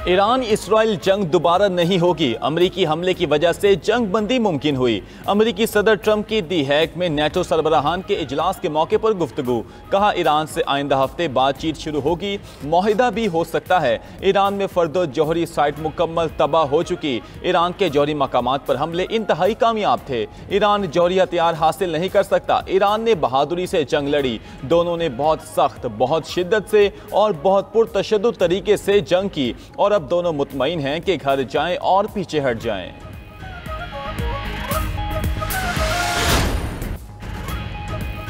Iran Israel जंग दोबारा नहीं होगी। अमरीकी हमले की वजह से जंग बंदी मुमकिन हुई। अमरीकी सदर ट्रंप की दी हैक में नेटो सरबराहान के इजलास के मौके पर गुफ्तगू। कहा ईरान से आइंदा हफ्ते बातचीत शुरू होगी, मुआहिदा भी हो सकता है। ईरान में फर्दो जौहरी साइट मुकम्मल तबाह हो चुकी। ईरान के जौहरी मकामात पर हमले इंतहाई कामयाब थे। ईरान जौहरी हथियार हासिल नहीं कर सकता। ईरान ने बहादुरी से जंग लड़ी। दोनों ने बहुत सख्त, बहुत शिद्दत से और बहुत पुरतशद्दुद तरीके से जंग की और अब दोनों मुतमईन हैं कि घर जाएं और पीछे हट जाएं।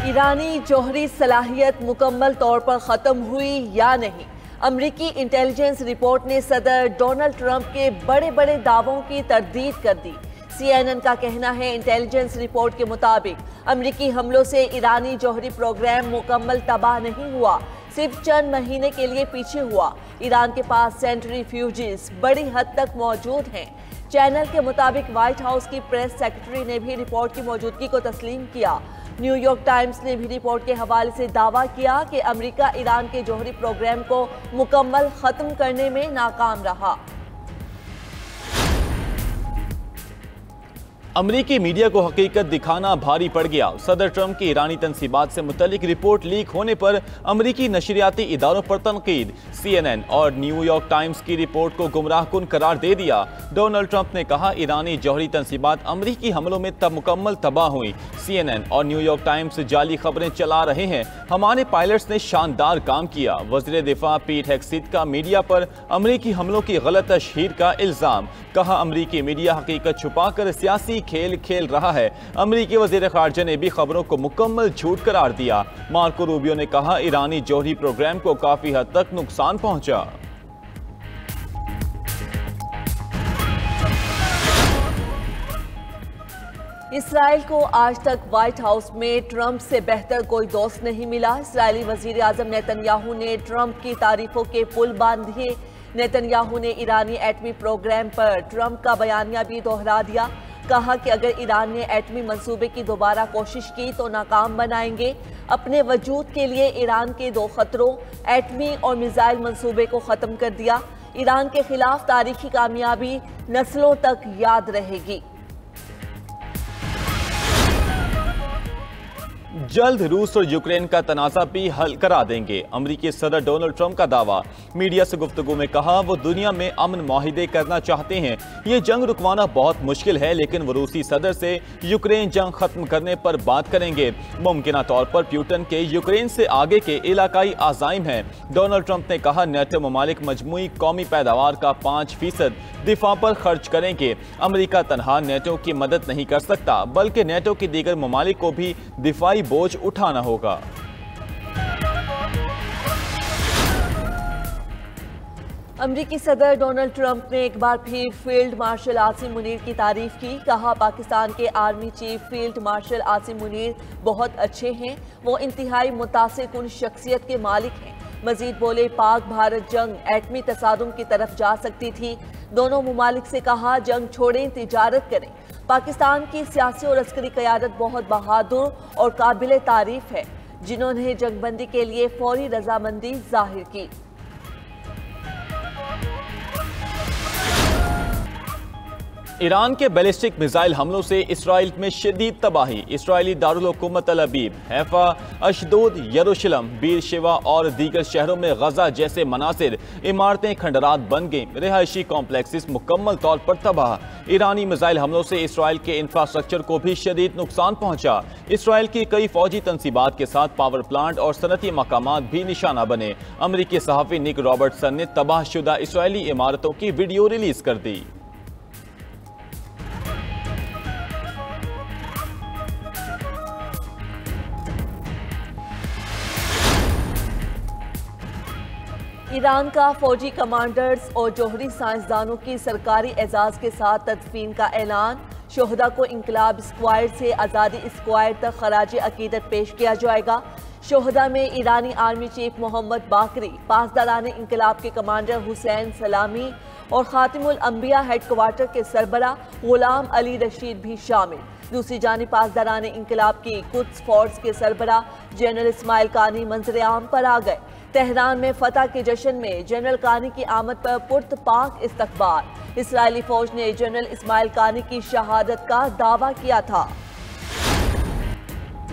ईरानी जौहरी सलाहियत मुकम्मल तौर पर ख़त्म हुई या नहीं? अमरीकी इंटेलिजेंस रिपोर्ट ने सदर डोनाल्ड ट्रंप के बड़े बड़े दावों की तरदीद कर दी। CNN का कहना है, इंटेलिजेंस रिपोर्ट के मुताबिक अमरीकी हमलों से ईरानी जौहरी प्रोग्राम मुकम्मल तबाह नहीं हुआ, सिर्फ चंद महीने के लिए पीछे हुआ। ईरान के पास सेंट्रीफ्यूजेस बड़ी हद तक मौजूद हैं। चैनल के मुताबिक व्हाइट हाउस की प्रेस सेक्रेटरी ने भी रिपोर्ट की मौजूदगी को तस्लीम किया। न्यूयॉर्क टाइम्स ने भी रिपोर्ट के हवाले से दावा किया कि अमेरिका ईरान के जौहरी प्रोग्राम को मुकम्मल खत्म करने में नाकाम रहा। अमरीकी मीडिया को हकीकत दिखाना भारी पड़ गया। सदर ट्रंप की ईरानी तनसीबात से मुतल्लिक रिपोर्ट लीक होने पर अमरीकी नशरियाती इदारों पर तनकीद। CNN और न्यूयॉर्क टाइम्स की रिपोर्ट को गुमराहकुन करार दे दिया। डोनाल्ड ट्रंप ने कहा, ईरानी जौहरी तनसीबात अमरीकी हमलों में तब मुकम्मल तबाह हुई। CNN और न्यूयॉर्क टाइम्स जाली खबरें चला रहे हैं। हमारे पायलट्स ने शानदार काम किया। वज़ीर दिफा पीट हेगसेथ का मीडिया पर अमरीकी हमलों की गलत तशहीर का इल्ज़ाम। कहा, अमरीकी मीडिया हकीकत छुपाकर सियासी खेल खेल रहा है। अमरीकी वज़ीर ख़ारजा ने भी खबरों को मुकम्मल झूठ करार दिया। मार्को रूबियो ने कहा, ईरानी जौहरी प्रोग्राम को काफ़ी हद तक नुकसान पहुंचा। इसराइल को आज तक व्हाइट हाउस में ट्रंप से बेहतर कोई दोस्त नहीं मिला। इसराइली वज़ीर आज़म नेतन्याहू ने ट्रंप की तारीफों के पुल बांध दिए। नेतन्याहू ने ईरानी एटमी प्रोग्राम पर ट्रंप का बयानिया भी दोहरा दिया। कहा कि अगर ईरान ने एटमी मंसूबे की दोबारा कोशिश की तो नाकाम बनाएंगे। अपने वजूद के लिए ईरान के दो खतरों, एटमी और मिसाइल मंसूबे को ख़त्म कर दिया। ईरान के खिलाफ तारीखी कामयाबी नस्लों तक याद रहेगी। जल्द रूस और यूक्रेन का तनाज़ा भी हल करा देंगे। अमरीकी सदर डोनाल्ड ट्रंप का दावा। मीडिया से गुफ्तगू में कहा, वो दुनिया में अमन मुआहिदे करना चाहते हैं। ये जंग रुकवाना बहुत मुश्किल है, लेकिन वो रूसी सदर से यूक्रेन जंग खत्म करने पर बात करेंगे। मुमकिना तौर पर पुतिन के यूक्रेन से आगे के इलाकाई आज़ाइम हैं। डोनाल्ड ट्रंप ने कहा, नेटो ममालिक मजमूई कौमी पैदावार का 5% दिफा पर खर्च करेंगे। अमरीका तनहा नेटो की मदद नहीं कर सकता, बल्कि नेटो के दीगर ममालिक को भी दिफाई बोझ उठाना होगा। अमरीकी सदर डोनाल्ड ट्रंप ने एक बार फिर फील्ड मार्शल आसिम मुनीर की तारीफ की। कहा, पाकिस्तान के army chief field marshal Asim Munir बहुत अच्छे हैं। वो इंतहाई मुतासिरकुन शख्सियत के मालिक हैं। मजीद बोले, पाक भारत जंग एटमी तसादुम की तरफ जा सकती थी। दोनों ममालिक से कहा, जंग छोड़ें, तिजारत करें। पाकिस्तान की सियासी और अस्करी क़यादत बहुत बहादुर और काबिल तारीफ है, जिन्होंने जंगबंदी के लिए फौरी रजामंदी जाहिर की। ईरान के बैलिस्टिक मिसाइल हमलों से इसराइल में शदीद तबाही। इसराइली दारुल हुकूमत तल अबीब, हैफा, अशदोद, यरूशलेम, बीर शेवा और दीगर शहरों में गजा जैसे मनासिर, इमारतें खंडरात बन गईं। रिहायशी कॉम्प्लेक्सेस मुकम्मल तौर पर तबाह। ईरानी मिसाइल हमलों से इसराइल के इंफ्रास्ट्रक्चर को भी शदीद नुकसान पहुंचा। इसराइल की कई फौजी तनसीबात के साथ पावर प्लांट और सनती मकामात भी निशाना बने। अमरीकी सहाफ़ी निक रॉबर्टसन ने तबाहशुदा इसराइली इमारतों की वीडियो रिलीज कर दी। ईरान का फौजी कमांडर्स और जौहरी साइंसदानों की सरकारी एजाज के साथ तदफीन का ऐलान। शोहदा को इंकलाब स्क्वाड से आज़ादी स्क्वाड तक खराज अकीदत पेश किया जाएगा। शोहदा में ईरानी आर्मी चीफ मोहम्मद बाकरी, पासदारान इंकलाब के कमांडर हुसैन सलामी और खातिमुल अंबिया हेडक्वार्टर के सरबरा गुलाम अली रशीद भी शामिल। दूसरी जानिब पासदारान इंकलाब की कुद्स फोर्स के सरबराह जनरल इस्माइल कानी मंजर आम पर आ गए। तेहरान में फतह के जश्न में जनरल कानी की आमद पर पुरतपाक इस्तकबाल। इसराइली फौज ने जनरल इस्माइल कानी की शहादत का दावा किया था।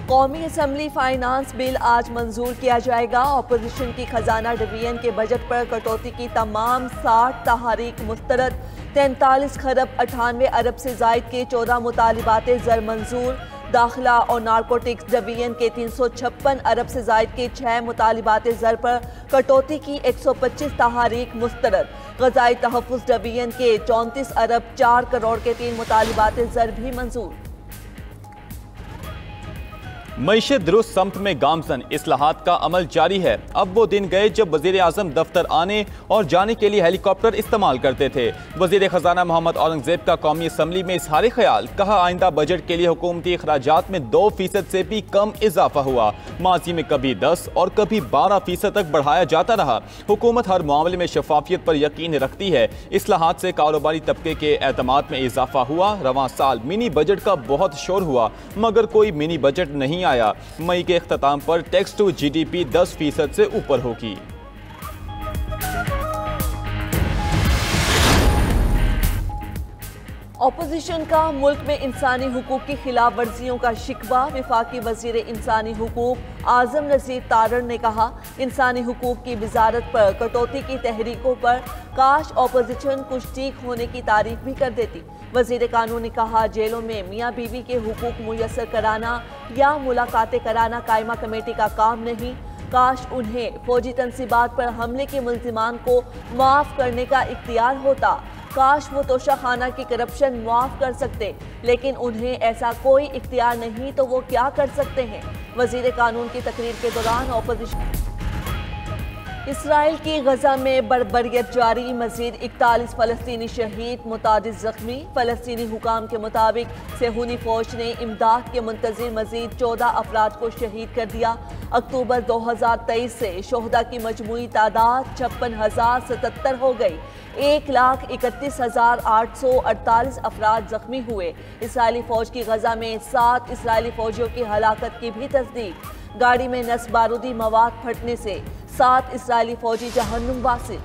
कौमी असम्बली फाइनेंस बिल आज मंजूर किया जाएगा। अपोजिशन की खजाना डिवीजन के बजट पर कटौती की तमाम 60 तहारीक मुस्तरद। 43 खरब 98 अरब से जायद के 14 मुतालिबात ज़र मंजूर। दाखिला और नारकोटिक्स डिवीजन के 356 अरब से जायद के 6 मुतालिबात ज़र पर कटौती की 125 तहारीक मुस्तरद। ग़ज़ाई तहफ़्फ़ुज़ डिवीजन के 34 अरब 4 करोड़ के 3 मुतालिबात ज़र भी मंजूर। मईशत दुरुस्त सम्त में गामजन इस्लाहात का अमल जारी है। अब वो दिन गए जब वज़ीर आज़म दफ्तर आने और जाने के लिए हेलीकॉप्टर इस्तेमाल करते थे। वज़ीर खजाना मोहम्मद औरंगज़ेब का कौमी असम्बली में इजहार ख्याल। कहा आइंदा बजट के लिए हुकूमती अखराजात में 2% से भी कम इजाफा हुआ। माजी में कभी 10 और कभी 12% तक बढ़ाया जाता रहा। हुकूमत हर मामले में शफाफियत पर यकीन रखती है। इस्लाहात से कारोबारी तबके के एतमाद में इजाफा हुआ। रवां साल मिनी बजट का बहुत शोर हुआ मगर कोई मिनी बजट नहीं आया। मई के इख्तिताम पर टैक्स टू जीडीपी 10% से ऊपर होगी। अपोजिशन का मुल्क में इंसानी हुकूक की खिलाफ वर्जियों का शिकवा। वफाकी वजीर इंसानी हुकूक आजम नज़ीर तारड़ ने कहा इंसानी हुकूक की वजारत पर कटौती की तहरीकों पर काश अपोजिशन कुछ ठीक होने की तारीफ भी कर देती। वजीर कानून ने कहा जेलों में मियाँ बीवी के हुकूक मुयस्सर कराना या मुलाकातें कराना कायमा कमेटी का काम नहीं। काश उन्हें फौजी तनसीबात पर हमले के मुल्जिमान को माफ़ करने का इख्तियार होता। काश वो तोशाखाना की करप्शन माफ़ कर सकते, लेकिन उन्हें ऐसा कोई इख्तियार नहीं तो वो क्या कर सकते हैं। वजीर कानून की तकरीर के दौरान अपोजिशन इसराइल की गजा में बर्बरियत जारी। मजीद 41 फ़लस्तीनी शहीद, मुतादिद जख्मी। फ़लस्तीनी हुकाम के मुताबिक सेहूनी फौज ने इमदाद के मुंतज़िर मजीद 14 अफराद को शहीद कर दिया। अक्टूबर 2023 से शोहदा की मजमूई तादाद 56,077 हो गई। 1,31,848 अफराद जख्मी हुए। इसराइली फौज की गजा में 7 इसराइली फौजियों की हलाकत की भी तस्दीक। गाड़ी में नस बारूदी मवाद फटने से 7 इसराइली फौजी जहन्नुम वासिल।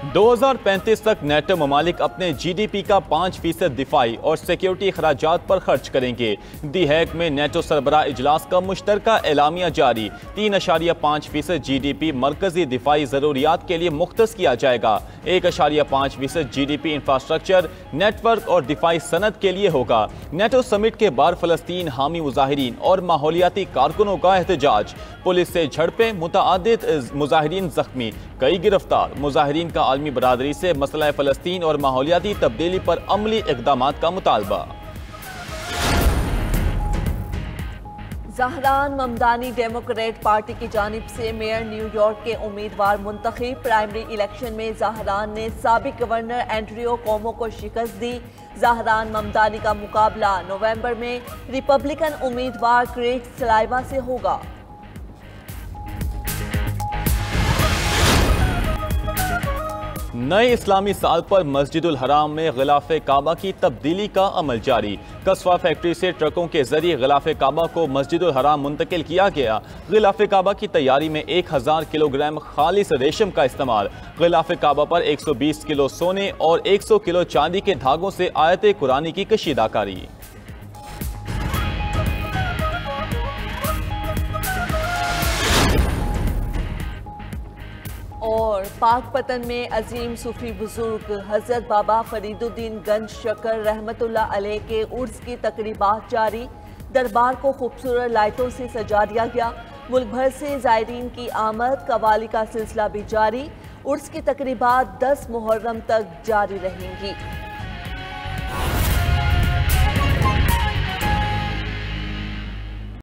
2035 तक नेटो ममालिक अपने जीडीपी का 5% दिफाई और सिक्योरिटी अखराजात पर खर्च करेंगे। दी हैग में नेटो सरबराह इजलास का मुश्तरका एलामिया जारी। 3.5% जीडीपी मरकजी दिफाई ज़रूरियात के लिए मुख्तस किया जाएगा। 1.5% जीडीपी इंफ्रास्ट्रक्चर, नेटवर्क और दिफाई सनत के लिए होगा। नेटो समिट के बाद फ़लस्तीन हामी मुजाहिरीन और माहौलियाती कारकुनों का एहतजाज। पुलिस से झड़पें, मुतअद्दिद मुजाहिरीन जख्मी, कई गिरफ्तार। मुजाहिरीन का आलमी बरादरी से मसला फ़लस्तीन और माहौलियाती तब्दीली पर अमली इक़दामात का मुतालबा। ज़हरान ममदानी डेमोक्रेट पार्टी की जानिब से मेयर न्यूयॉर्क के उम्मीदवार मुंतखब। प्राइमरी इलेक्शन में ज़हरान ने साबिक गवर्नर एंड्रियो कोमो को शिकस्त दी। ज़हरान ममदानी का मुकाबला नवंबर में रिपब्लिकन उम्मीदवार क्रेग सलाइवा से होगा। नए इस्लामी साल पर मस्जिदुल हराम में गिलाफ़े काबा की तब्दीली का अमल जारी। कस्बा फैक्ट्री से ट्रकों के जरिए गिलाफ़े काबा को मस्जिदुल हराम मुंतकिल किया गया। गिलाफ़े काबा की तैयारी में 1000 किलोग्राम खालिस रेशम का इस्तेमाल। गिलाफ़े काबा पर 120 किलो सोने और 100 किलो चांदी के धागों से आयत कुरानी की कशीदाकारी। और पाकपतन में अजीम सूफी बुजुर्ग हजरत बाबा फरीदुद्दीन गंज शकर रहमतुल्लाह अलैह के उर्स की तकरीबात जारी। दरबार को खूबसूरत लाइटों से सजा दिया गया। मुल्क भर से ज़ायरीन की आमद, कवाली का सिलसिला भी जारी। उर्स की तकरीबात 10 मुहर्रम तक जारी रहेंगी।